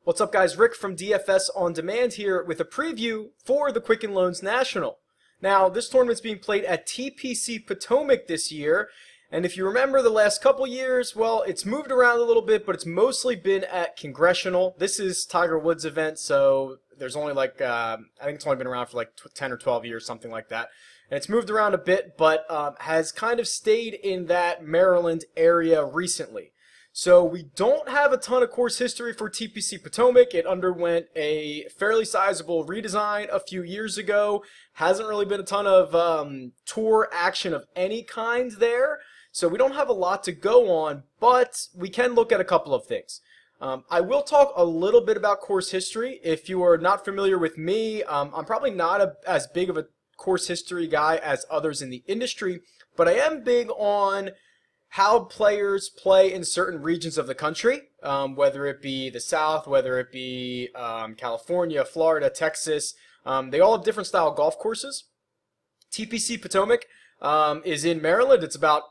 What's up, guys? Rick from DFS On Demand here with a preview for the Quicken Loans National. Now, this tournament's being played at TPC Potomac this year, and if you remember the last couple years, well, it's moved around a little bit, but it's mostly been at Congressional. This is Tiger Woods' event, so there's only I think it's only been around for like 10 or 12 years, something like that. And it's moved around a bit, but has kind of stayed in that Maryland area recently. So we don't have a ton of course history for TPC Potomac. It underwent a fairly sizable redesign a few years ago. Hasn't really been a ton of tour action of any kind there. So we don't have a lot to go on, but we can look at a couple of things. I will talk a little bit about course history. If you are not familiar with me, I'm probably not as big of a course history guy as others in the industry, but I am big on how players play in certain regions of the country, whether it be the South, whether it be California, Florida, Texas. They all have different style golf courses. TPC Potomac is in Maryland. It's about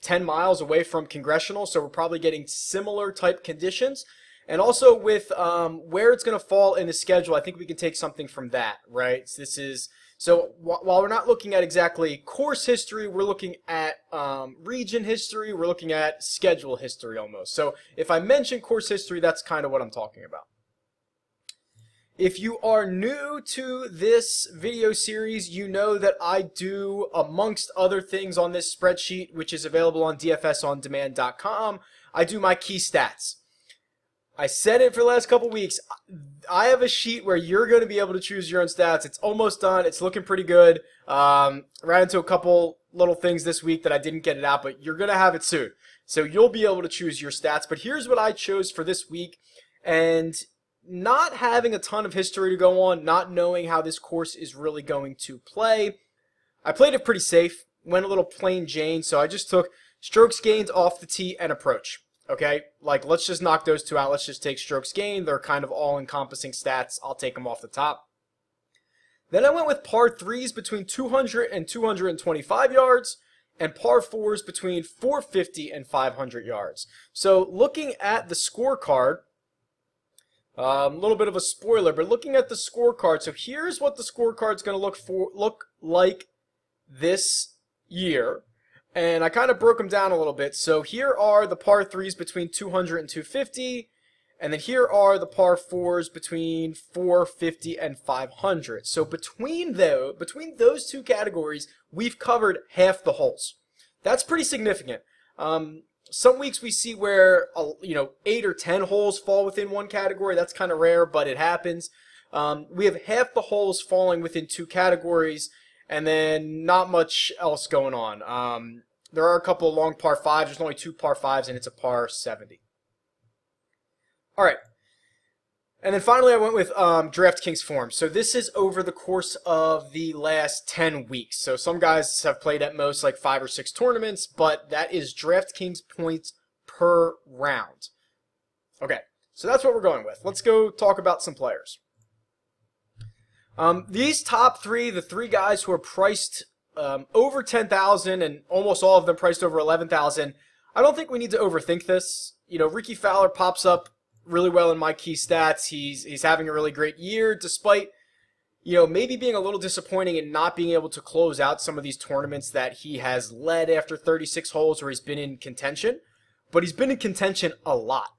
10 miles away from Congressional, so we're probably getting similar type conditions. And also with where it's going to fall in the schedule, I think we can take something from that, right? So while we're not looking at exactly course history, we're looking at region history, we're looking at schedule history almost. So if I mention course history, that's kind of what I'm talking about. If you are new to this video series, you know that I do, amongst other things on this spreadsheet, which is available on dfsondemand.com, I do my key stats. I said it for the last couple weeks. I have a sheet where you're going to be able to choose your own stats. It's almost done. It's looking pretty good. Ran into a couple little things this week that I didn't get it out, but you're going to have it soon. So you'll be able to choose your stats. But here's what I chose for this week. And not having a ton of history to go on, not knowing how this course is really going to play, I played it pretty safe. Went a little plain Jane. So I just took strokes gained off the tee and approach. Okay, let's just knock those two out. Let's just take strokes gained. They're kind of all-encompassing stats. I'll take them off the top. Then I went with par 3s between 200 and 225 yards, and par 4s between 450 and 500 yards. So looking at the scorecard, a little bit of a spoiler, but looking at the scorecard, so here's what the scorecard's going to look like this year. And I kind of broke them down a little bit. So here are the par 3s between 200 and 250. And then here are the par 4s between 450 and 500. So between those two categories, we've covered half the holes. That's pretty significant. Some weeks we see where 8 or 10 holes fall within one category. That's kind of rare, but it happens. We have half the holes falling within two categories, and then not much else going on. There are a couple of long par 5s. There's only 2 par 5s, and it's a par 70. All right. And then finally, I went with DraftKings form. So this is over the course of the last 10 weeks. So some guys have played at most like 5 or 6 tournaments, but that is DraftKings points per round. Okay, so that's what we're going with. Let's go talk about some players. These top 3, the 3 guys who are priced over 10,000 and almost all of them priced over 11,000, I don't think we need to overthink this. Ricky Fowler pops up really well in my key stats. He's having a really great year despite, maybe being a little disappointing and not being able to close out some of these tournaments that he has led after 36 holes where he's been in contention. But he's been in contention a lot.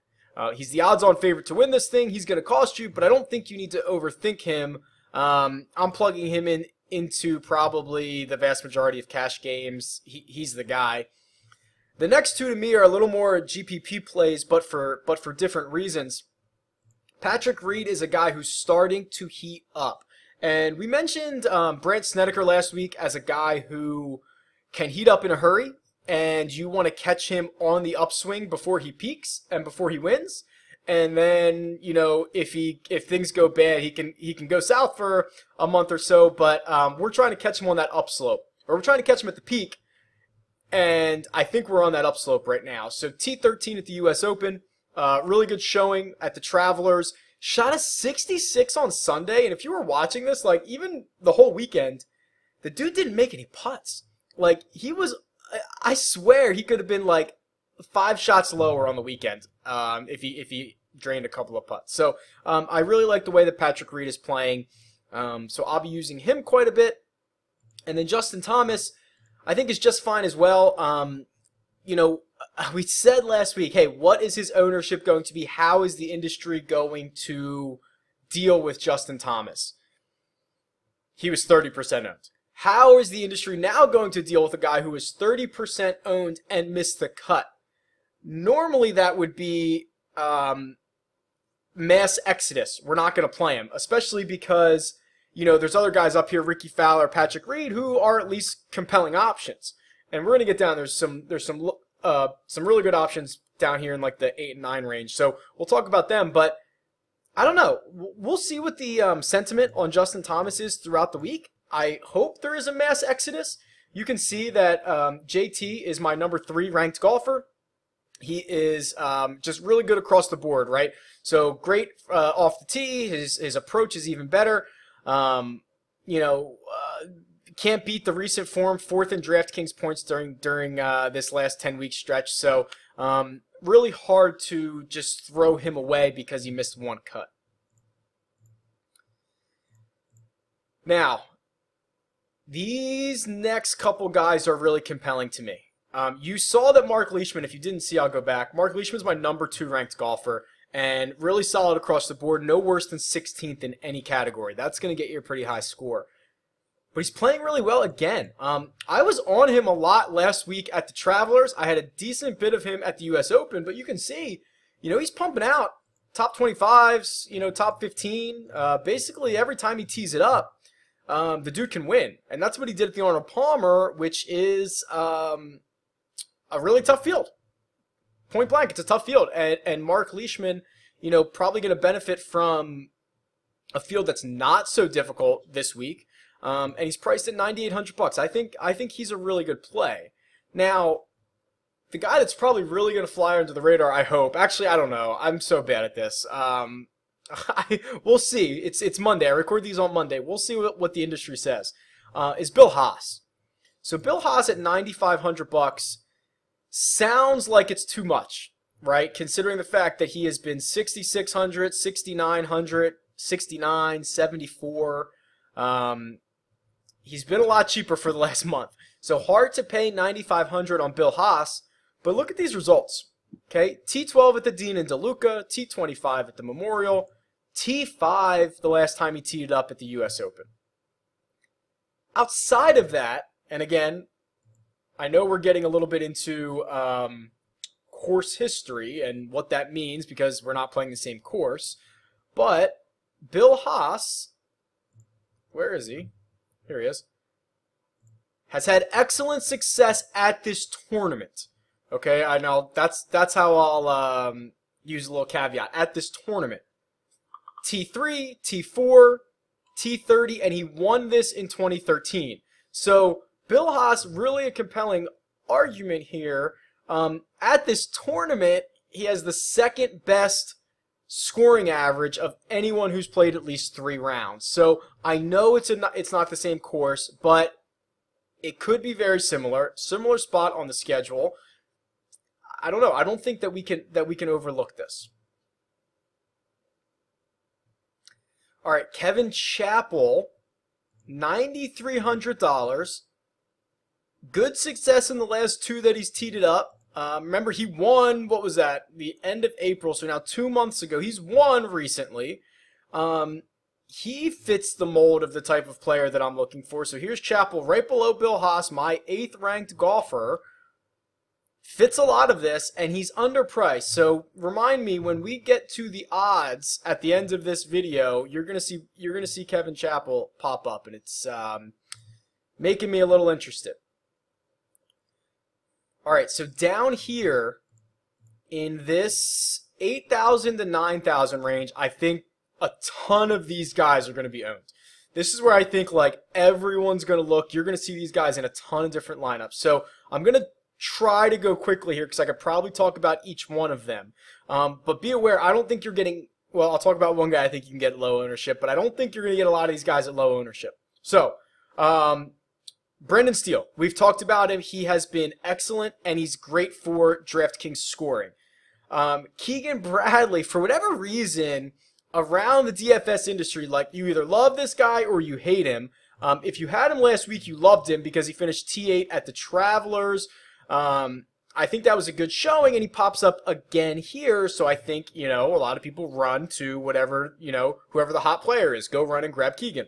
He's the odds-on favorite to win this thing. He's going to cost you, but I don't think you need to overthink him. I'm plugging him into probably the vast majority of cash games. He's the guy. The next 2 to me are a little more GPP plays, but for different reasons. Patrick Reed is a guy who's starting to heat up. And we mentioned Brandt Snedeker last week as a guy who can heat up in a hurry, and you want to catch him on the upswing before he peaks and before he wins. And then, if things go bad, he can go south for a month or so. But we're trying to catch him on that upslope, or we're trying to catch him at the peak. And I think we're on that upslope right now. So T13 at the U.S. Open, really good showing at the Travelers. Shot a 66 on Sunday, and if you were watching this, even the whole weekend, the dude didn't make any putts. I swear he could have been 5 shots lower on the weekend if he drained a couple of putts. So I really like the way that Patrick Reed is playing. So I'll be using him quite a bit. And then Justin Thomas, I think, is just fine as well. You know, we said last week, hey, what is his ownership going to be? How is the industry going to deal with Justin Thomas? He was 30% owned. How is the industry now going to deal with a guy who was 30% owned and missed the cut? Normally that would be mass exodus. We're not going to play him, especially because, you know, there's other guys up here, Ricky Fowler, Patrick Reed, who are at least compelling options. And we're going to get down. There's some really good options down here in like the 8 and 9 range. So we'll talk about them. But I don't know. We'll see what the sentiment on Justin Thomas is throughout the week. I hope there is a mass exodus. You can see that JT is my number 3 ranked golfer. He is just really good across the board, right? So great off the tee. His approach is even better. You know, can't beat the recent form, 4th in DraftKings points during this last 10-week stretch. So really hard to just throw him away because he missed one cut. Now, these next couple guys are really compelling to me. You saw that Mark Leishman, if you didn't see, I'll go back. Mark Leishman is my number 2 ranked golfer and really solid across the board, no worse than 16th in any category. That's going to get you a pretty high score. But he's playing really well again. I was on him a lot last week at the Travelers. I had a decent bit of him at the U.S. Open, but you can see, you know, he's pumping out top 25s, you know, top 15. Basically, every time he tees it up, the dude can win. And that's what he did at the Arnold Palmer, which is a really tough field. Point blank, it's a tough field. And Mark Leishman, you know, probably going to benefit from a field that's not so difficult this week. And he's priced at $9,800. I think he's a really good play. Now, the guy that's probably really going to fly under the radar, I hope. Actually, I don't know. I'm so bad at this. We'll see. It's Monday. I record these on Monday. We'll see what the industry says. Is Bill Haas. So Bill Haas at $9,500 sounds like it's too much, right? Considering the fact that he has been 6,600, 6,900, 69, 74. He's been a lot cheaper for the last month. So hard to pay $9,500 on Bill Haas, but look at these results. Okay, T12 at the Dean and DeLuca, T25 at the Memorial, T5 the last time he teed up at the U.S. Open. Outside of that, and again, I know we're getting a little bit into course history and what that means because we're not playing the same course, but Bill Haas, where is he? Here he is. Has had excellent success at this tournament. Okay, I know that's how I'll use a little caveat. At this tournament. T3, T4, T30, and he won this in 2013. So Bill Haas, really a compelling argument here. At this tournament, he has the second best scoring average of anyone who's played at least 3 rounds. So I know it's not the same course, but it could be very similar. Similar spot on the schedule. I don't know. I don't think that we can overlook this. All right, Kevin Chappell, $9,300. Good success in the last 2 that he's teed it up. Remember, he won, what was that, the end of April, so now 2 months ago. He's won recently. He fits the mold of the type of player that I'm looking for. So here's Chappell right below Bill Haas, my 8th ranked golfer. Fits a lot of this, and he's underpriced. So remind me, when we get to the odds at the end of this video, you're gonna see Kevin Chappell pop up, and it's making me a little interested. All right, so down here in this 8,000 to 9,000 range, I think a ton of these guys are going to be owned. This is where I think like everyone's going to look. You're going to see these guys in a ton of different lineups. So I'm going to try to go quickly here because I could probably talk about each one of them. But be aware, I don't think you're getting, well, I'll talk about one guy I think you can get low ownership, but I don't think you're going to get a lot of these guys at low ownership. So, Brendan Steele, we've talked about him. He has been excellent, and he's great for DraftKings scoring. Keegan Bradley, for whatever reason, around the DFS industry, like you either love this guy or you hate him. If you had him last week, you loved him because he finished T8 at the Travelers. I think that was a good showing, and he pops up again here. So I think, a lot of people run to whatever, whoever the hot player is. Go run and grab Keegan.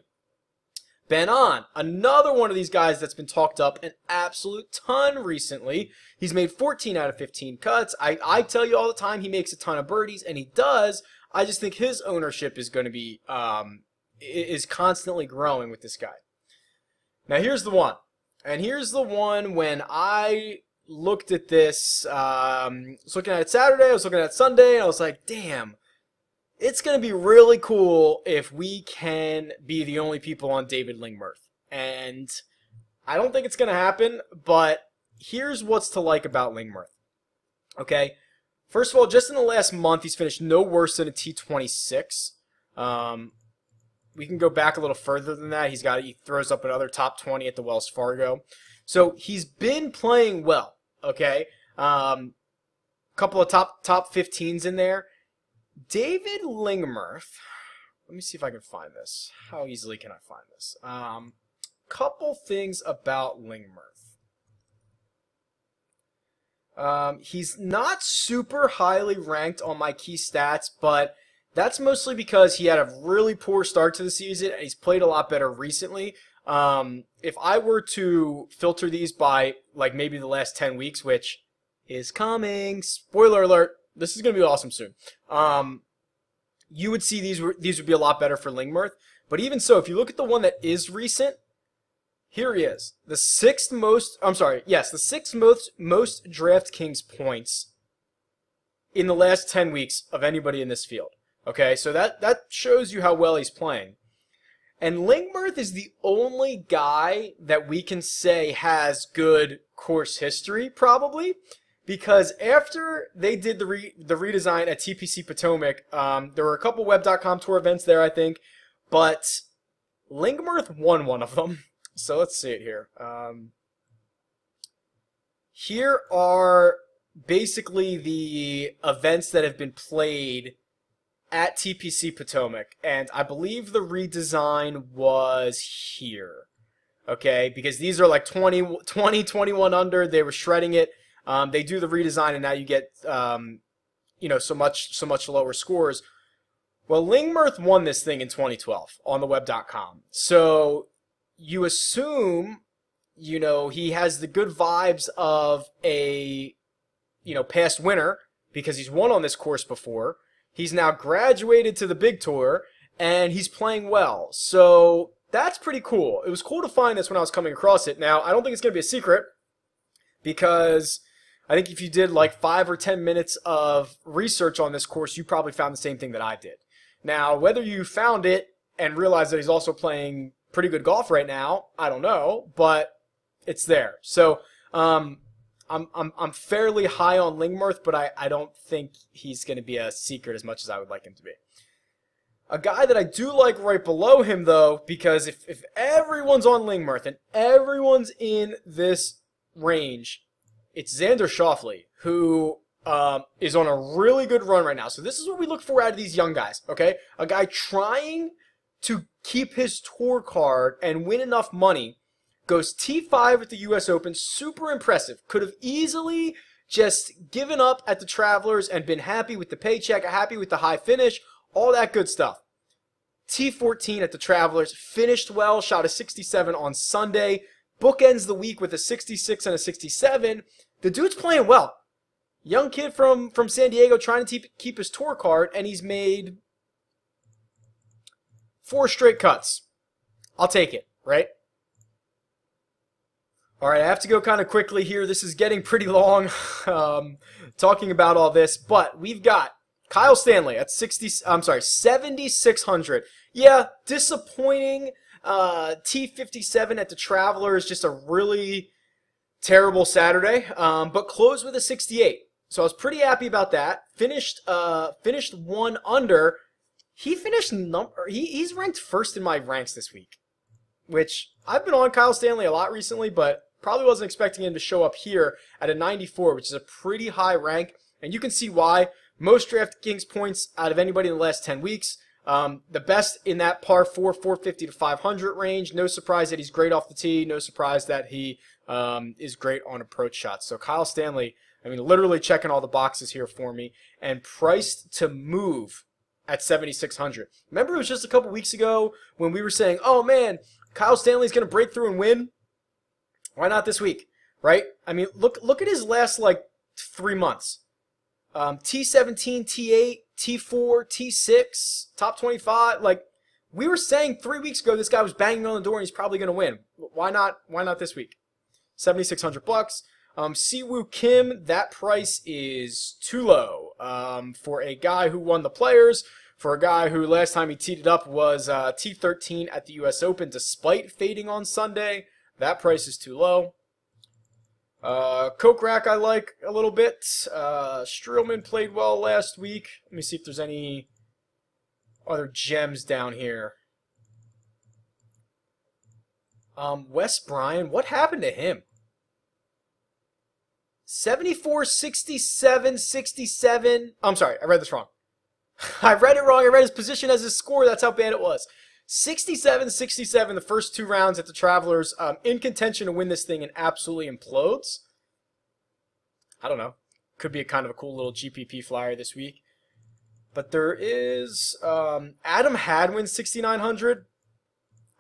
Ben On, another one of these guys that's been talked up an absolute ton recently. He's made 14 out of 15 cuts. I tell you all the time he makes a ton of birdies, and he does. I just think his ownership is going to be, is constantly growing with this guy. Now here's the one. And here's the one when I looked at this, I was looking at it Saturday, I was looking at it Sunday, and I was like, damn, it's going to be really cool if we can be the only people on David Lingmerth. And I don't think it's going to happen, but here's what's to like about Lingmerth. Okay, first of all, just in the last month, he's finished no worse than a T26. We can go back a little further than that. He throws up another top 20 at the Wells Fargo. So he's been playing well, okay? Couple of top 15s in there. David Lingmerth, let me see if I can find this. How easily can I find this? Couple things about Lingmerth. He's not super highly ranked on my key stats, but that's mostly because he had a really poor start to the season, and he's played a lot better recently. If I were to filter these by, like, maybe the last 10 weeks, which is coming, spoiler alert, this is going to be awesome soon, you would see these would be a lot better for Lingmerth. But even so, if you look at the one that is recent, here he is. The sixth most DraftKings points in the last 10 weeks of anybody in this field. Okay, so that shows you how well he's playing. And Lingmerth is the only guy that we can say has good course history, probably, because after they did the redesign at TPC Potomac, there were a couple Web.com Tour events there, I think, but Lingmerth won one of them. So let's see it here. Here are basically the events that have been played at TPC Potomac, and I believe the redesign was here, okay, because these are like 20, 21 under. They were shredding it. They do the redesign, and now you get, so much lower scores. Well, Lingmerth won this thing in 2012 on the web.com, so you assume, he has the good vibes of a, past winner because he's won on this course before. He's now graduated to the big tour, and he's playing well. So that's pretty cool. It was cool to find this when I was coming across it. Now, I don't think it's going to be a secret because I think if you did like 5 or 10 minutes of research on this course, you probably found the same thing that I did. Now, whether you found it and realized that he's also playing pretty good golf right now, I don't know, but it's there. So, I'm fairly high on Lingmerth, but I don't think he's going to be a secret as much as I would like him to be. A guy that I do like right below him, though, because if everyone's on Lingmerth and everyone's in this range, it's Xander Schauffele, who is on a really good run right now. So this is what we look for out of these young guys, okay? A guy trying to keep his tour card and win enough money. Goes T5 at the U.S. Open, super impressive. Could have easily just given up at the Travelers and been happy with the paycheck, happy with the high finish, all that good stuff. T14 at the Travelers, finished well, shot a 67 on Sunday, bookends the week with a 66 and a 67. The dude's playing well. Young kid from San Diego trying to keep his tour card, and he's made 4 straight cuts. I'll take it, right? All right, I have to go kind of quickly here. This is getting pretty long talking about all this, but we've got Kyle Stanley at 7,600. Yeah, disappointing. T57 at the Travelers, just a really terrible Saturday, but closed with a 68. So I was pretty happy about that. Finished 1 under. He finished he's ranked first in my ranks this week, which I've been on Kyle Stanley a lot recently, but probably wasn't expecting him to show up here at a 94, which is a pretty high rank. And you can see why. Most DraftKings points out of anybody in the last 10 weeks. The best in that par 4, 450 to 500 range. No surprise that he's great off the tee. No surprise that he is great on approach shots. So Kyle Stanley, I mean, literally checking all the boxes here for me. And priced to move at 7,600. Remember it was just a couple weeks ago when we were saying, oh man, Kyle Stanley's going to break through and win? Why not this week, right? I mean, look at his last, like, 3 months. T17, T8, T4, T6, top 25. Like, we were saying 3 weeks ago this guy was banging on the door and he's probably going to win. Why not this week? 7,600 bucks. Siwoo Kim, that price is too low for a guy who won the Players, for a guy who last time he teed it up was T13 at the U.S. Open despite fading on Sunday. That price is too low. Kokrak I like a little bit. Streelman played well last week. Let me see if there's any other gems down here. Wes Bryan, what happened to him? 74, 67, 67. I'm sorry, I read this wrong. I read it wrong. I read his position as his score. That's how bad it was. 67, 67 the first 2 rounds at the Travelers. In contention to win this thing and absolutely implodes. I don't know. Could be a kind of a cool little GPP flyer this week. But there is Adam Hadwin, 6,900.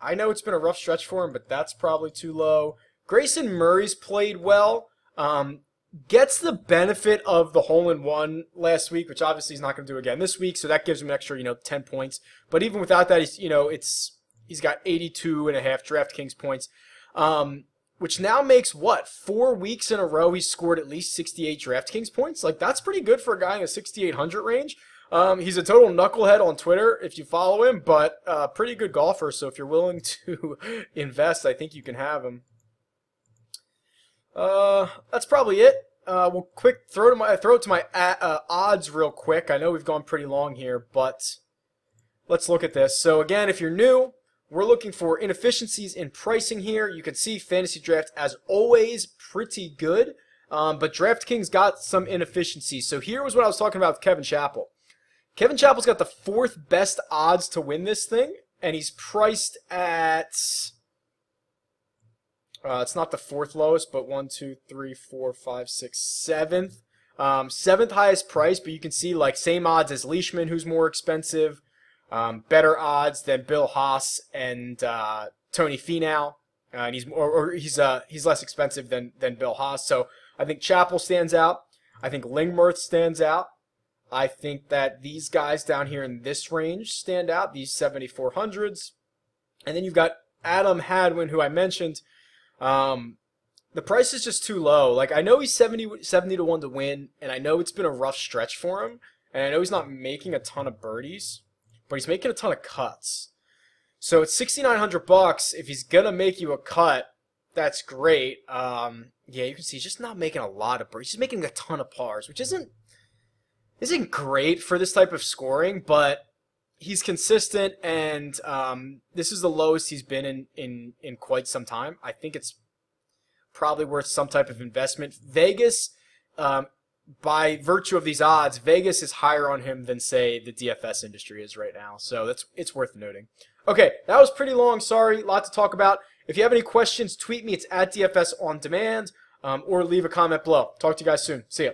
I know it's been a rough stretch for him, but that's probably too low. Grayson Murray's played well. Gets the benefit of the hole-in-one last week, which obviously he's not going to do again this week, so that gives him an extra, 10 points. But even without that, he's got 82.5 DraftKings points, which now makes, 4 weeks in a row he's scored at least 68 DraftKings points? Like, that's pretty good for a guy in the 6,800 range. He's a total knucklehead on Twitter if you follow him, but pretty good golfer, so if you're willing to invest, I think you can have him. That's probably it. We'll quick throw it to my odds real quick. I know we've gone pretty long here, but let's look at this. So again, if you're new, we're looking for inefficiencies in pricing here. You can see Fantasy Draft, as always, pretty good, but DraftKings got some inefficiencies. So here was what I was talking about with Kevin Chappell. Kevin Chappell's got the 4th best odds to win this thing, and he's priced at... it's not the 4th lowest, but 1, 2, 3, 4, 5, 6, 7th. 7th highest price, but you can see like same odds as Leishman, who's more expensive. Better odds than Bill Haas and Tony Finau. And he's less expensive than Bill Haas. So I think Chappell stands out. I think Lingmerth stands out. I think that these guys down here in this range stand out, these 7,400s. And then you've got Adam Hadwin, who I mentioned. The price is just too low. Like, I know he's 70 to 1 to win, and I know it's been a rough stretch for him, and I know he's not making a ton of birdies, but he's making a ton of cuts. So it's 6,900 bucks. If he's gonna make you a cut, that's great. Yeah, you can see he's just not making a lot of birdies. He's making a ton of pars, which isn't great for this type of scoring, but he's consistent, and this is the lowest he's been in quite some time. I think it's probably worth some type of investment. Vegas, by virtue of these odds, Vegas is higher on him than, say, the DFS industry is right now. So it's worth noting. Okay, that was pretty long. Sorry, a lot to talk about. If you have any questions, tweet me. It's at DFS On Demand, or leave a comment below. Talk to you guys soon. See ya.